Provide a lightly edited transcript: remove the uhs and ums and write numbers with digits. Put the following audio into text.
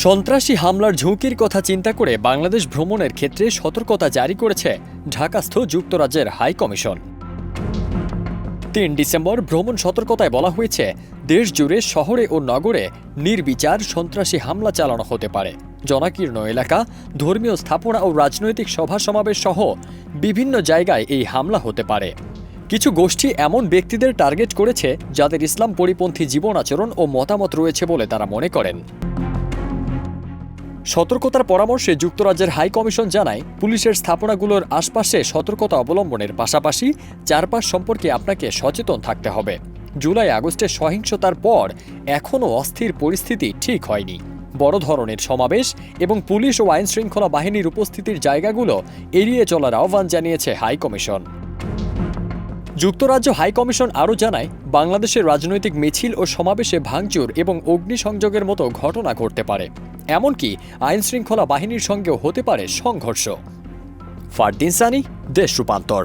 সন্ত্রাসী হামলার ঝুঁকির কথা চিন্তা করে বাংলাদেশ ভ্রমণের ক্ষেত্রে সতর্কতা জারি করেছে ঢাকাস্থ যুক্তরাজ্যের হাই কমিশন। ৩ ডিসেম্বর ভ্রমণ সতর্কতায় বলা হয়েছে, দেশ জুড়ে শহরে ও নগরে নির্বিচার সন্ত্রাসী হামলা চালানো হতে পারে। জনাকীর্ণ এলাকা, ধর্মীয় স্থাপনা ও রাজনৈতিক সভা সমাবেশ সহ বিভিন্ন জায়গায় এই হামলা হতে পারে। কিছু গোষ্ঠী এমন ব্যক্তিদের টার্গেট করেছে যাদের ইসলাম পরিপন্থী জীবন আচরণ ও মতামত রয়েছে বলে তারা মনে করেন। সতর্কতার পরামর্শে যুক্তরাজ্যের হাই কমিশন জানায়, পুলিশের স্থাপনাগুলোর আশপাশে সতর্কতা অবলম্বনের পাশাপাশি চারপাশ সম্পর্কে আপনাকে সচেতন থাকতে হবে। জুলাই আগস্টে সহিংসতার পর এখনও অস্থির পরিস্থিতি ঠিক হয়নি। বড় ধরনের সমাবেশ এবং পুলিশ ও আইনশৃঙ্খলা বাহিনীর উপস্থিতির জায়গাগুলো এড়িয়ে চলার আহ্বান জানিয়েছে হাই কমিশন। যুক্তরাজ্য হাই কমিশন আরও জানায়, বাংলাদেশের রাজনৈতিক মিছিল ও সমাবেশে ভাঙচুর এবং অগ্নিসংযোগের মতো ঘটনা ঘটতে পারে। এমনকি আইনশৃঙ্খলা বাহিনীর সঙ্গেও হতে পারে সংঘর্ষ। ফারদিন সানি, দেশ রূপান্তর।